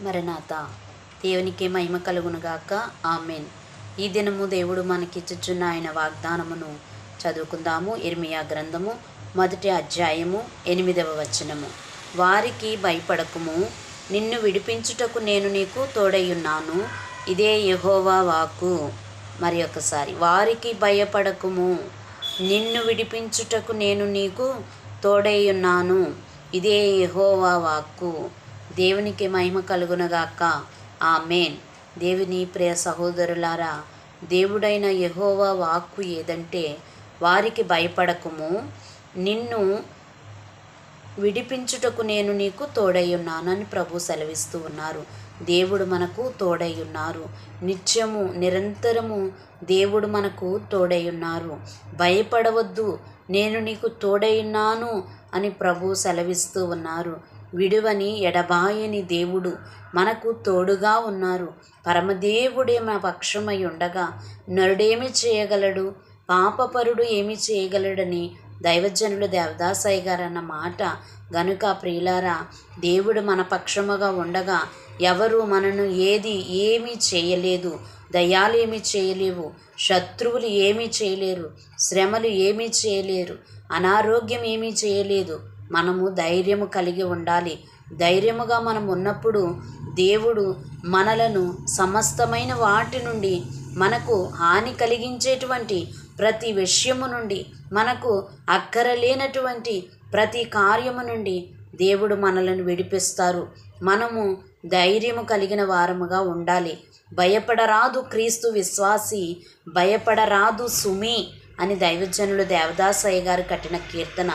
మరణాత. దేవునికి మహిమ కలుగునుగాక. ఆమెన్. ఈ దినము దేవుడు మనకిచ్చుచున్న ఆయన వాగ్దానమును చదువుకుందాము. ఇర్మియా గ్రంథము 1వ అధ్యాయము 8వ వచనము. వారికి భయపడకుము, నిన్ను విడిపించుటకు నేను నీకు తోడయ్యున్నాను, ఇదే యెహోవా వాక్కు. మరి ఒకసారి, వారికి భయపడకుము, నిన్ను విడిపించుటకు నేను నీకు తోడయ్యున్నాను, ఇదే యెహోవా వాక్కు. దేవునికి మహిమ కలుగునగాక. ఆమెన్. దేవుని ప్రియ సహోదరులారా, దేవుడైన యెహోవా వాక్కు ఏదంటే, వారికి భయపడకుము, నిన్ను విడిపించుటకు నేను నీకు తోడయ్యున్నానని ప్రభు సెలవిస్తూ ఉన్నారు. దేవుడు మనకు తోడయ్యున్నారు. నిత్యము నిరంతరము దేవుడు మనకు తోడయ్యున్నారు. భయపడవద్దు, నేను నీకు తోడయ్యున్నాను అని ప్రభు సెలవిస్తూ ఉన్నారు. విడువని ఎడబాయని దేవుడు మనకు తోడుగా ఉన్నారు. పరమదేవుడే మన పక్షమై ఉండగా నరుడేమి చేయగలడు, పాపపరుడు ఏమి చేయగలడని దైవజనులు దేవదాసయ్య గారు అన్న మాట గనుక ప్రియులారా, దేవుడు మన పక్షముగా ఉండగా ఎవరు మనను ఏమీ చేయలేదు. దయ్యాలేమీ చేయలేవు, శత్రువులు ఏమీ చేయలేరు, శ్రమలు ఏమీ చేయలేరు, అనారోగ్యం ఏమీ చేయలేదు. మనము ధైర్యము కలిగి ఉండాలి. ధైర్యముగా మనం ఉన్నప్పుడు దేవుడు మనలను సమస్తమైన వాటి నుండి, మనకు హాని కలిగించేటువంటి ప్రతి విషయము నుండి, మనకు అక్కరలేనటువంటి ప్రతి కార్యము నుండి దేవుడు మనలను విడిపిస్తారు. మనము ధైర్యము కలిగిన వారముగా ఉండాలి. భయపడరాదు క్రీస్తు విశ్వాసి, భయపడరాదు సుమి అని దైవజనులు దేవదాసయ్య గారు కట్టిన కీర్తన.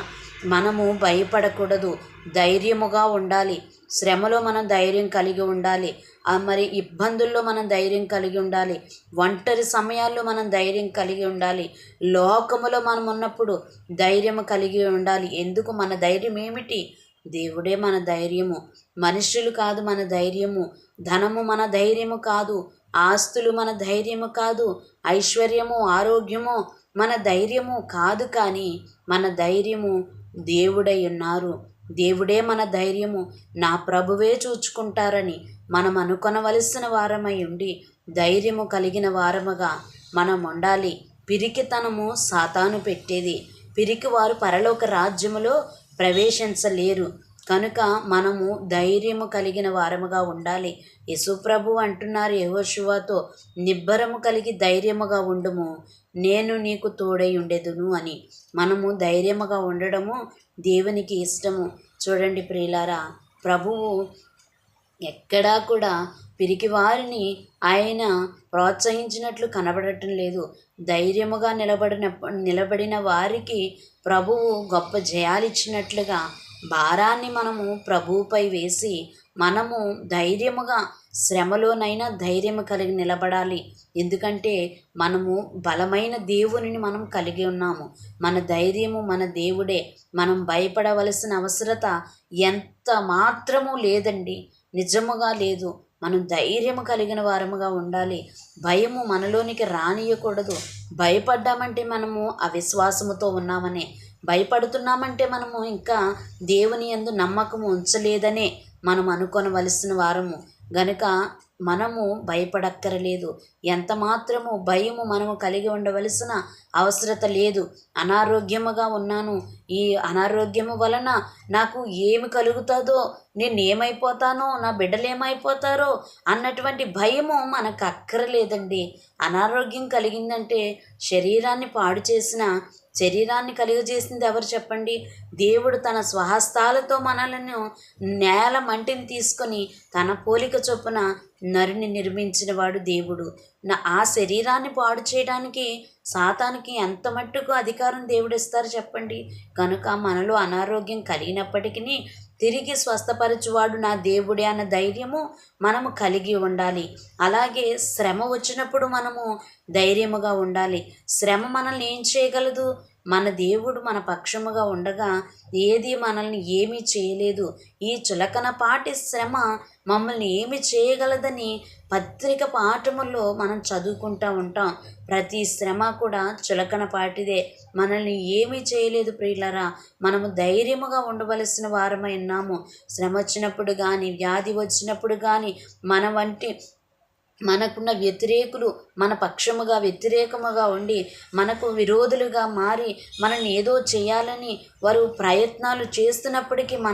మనము భయపడకూడదు, ధైర్యముగా ఉండాలి. శ్రమలో మనం ధైర్యం కలిగి ఉండాలి. మరి ఇబ్బందుల్లో మనం ధైర్యం కలిగి ఉండాలి. ఒంటరి సమయాల్లో మనం ధైర్యం కలిగి ఉండాలి. లోకములో మనం ఉన్నప్పుడు ధైర్యము కలిగి ఉండాలి. ఎందుకు? మన ధైర్యం ఏమిటి? దేవుడే మన ధైర్యము, మనుషులు కాదు మన ధైర్యము. ధనము మన ధైర్యము కాదు, ఆస్తులు మన ధైర్యము కాదు, ఐశ్వర్యము ఆరోగ్యము మన ధైర్యము కాదు. కానీ మన ధైర్యము దేవుడై ఉన్నారు. దేవుడే మన ధైర్యము. నా ప్రభువే చూచుకుంటారని మనం అనుకొనవలసిన వారమై ఉండి ధైర్యము కలిగిన వారముగా మనం ఉండాలి. పిరికితనము సాతాను పెట్టేది. పిరికి వారు పరలోక రాజ్యములో ప్రవేశించలేరు. కనుక మనము ధైర్యము కలిగిన వారముగా ఉండాలి. యేసుప్రభు అంటున్నారు యెహోషువతో, నిబ్బరము కలిగి ధైర్యముగా ఉండుము, నేను నీకు తోడై ఉండెదును అని. మనము ధైర్యముగా ఉండడము దేవునికి ఇష్టము. చూడండి ప్రియులారా, ప్రభువు ఎక్కడా కూడా పిరికి వారిని ఆయన ప్రోత్సహించినట్లు కనబడటం లేదు. ధైర్యముగా నిలబడిన వారికి ప్రభువు గొప్ప జయాలిచ్చినట్లుగా భారాన్ని మనము ప్రభువుపై వేసి మనము ధైర్యముగా శ్రమలోనైనా ధైర్యము కలిగి నిలబడాలి. ఎందుకంటే మనము బలమైన దేవునిని మనం కలిగి ఉన్నాము. మన ధైర్యము మన దేవుడే. మనం భయపడవలసిన అవసరత ఎంత మాత్రము లేదండి, నిజముగా లేదు. మనం ధైర్యము కలిగిన వారముగా ఉండాలి. భయము మనలోనికి రానియకూడదు. భయపడ్డామంటే మనము అవిశ్వాసముతో ఉన్నామనే. భయపడుతున్నామంటే మనము ఇంకా దేవుని యందు నమ్మకము ఉంచలేదనే మనం అనుకొనవలసిన వారము. గనుక మనము భయపడక్కరలేదు. ఎంత మాత్రము భయము మనము కలిగి ఉండవలసిన అవసరత లేదు. అనారోగ్యముగా ఉన్నాను, ఈ అనారోగ్యము వలన నాకు ఏమి కలుగుతుందో, నేను ఏమైపోతానో, నా బిడ్డలు ఏమైపోతారో అన్నటువంటి భయము మనకు అక్కరలేదండి. అనారోగ్యం కలిగిందంటే శరీరాన్ని పాడు చేసిన, శరీరాన్ని కలుగజేసింది ఎవరు చెప్పండి? దేవుడు తన స్వహస్తాలతో మనలను నేల మంటిని తీసుకొని తన పోలిక చొప్పున నరుని నిర్మించిన వాడు దేవుడు. ఆ శరీరాన్ని పాడు చేయడానికి సాతానికి ఎంత మట్టుకు అధికారం దేవుడు ఇస్తారు చెప్పండి? కనుక మనలో అనారోగ్యం కలిగినప్పటికీ తిరిగి స్వస్థపరచువాడు నా దేవుడే అన్న ధైర్యము మనము కలిగి ఉండాలి. అలాగే శ్రమ వచ్చినప్పుడు మనము ధైర్యముగా ఉండాలి. శ్రమ మనల్ని ఏం చేయగలదు? మన దేవుడు మన పక్షముగా ఉండగా ఏది మనల్ని ఏమీ చేయలేదు. ఈ చులకనపాటి శ్రమ మమ్మల్ని ఏమి చేయగలదని పత్రిక పాఠముల్లో మనం చదువుకుంటూ ఉంటాం. ప్రతి శ్రమ కూడా చులకనపాటిదే, మనల్ని ఏమీ చేయలేదు ప్రియులరా. మనము ధైర్యముగా ఉండవలసిన వారమై ఉన్నాము. శ్రమ వచ్చినప్పుడు కానీ, వ్యాధి వచ్చినప్పుడు కానీ, మనకున్న వ్యతిరేకులు మన పక్షముగా వ్యతిరేకముగా ఉండి మనకు విరోధులుగా మారి మనల్ని ఏదో చేయాలని వారు ప్రయత్నాలు చేస్తున్నప్పటికీ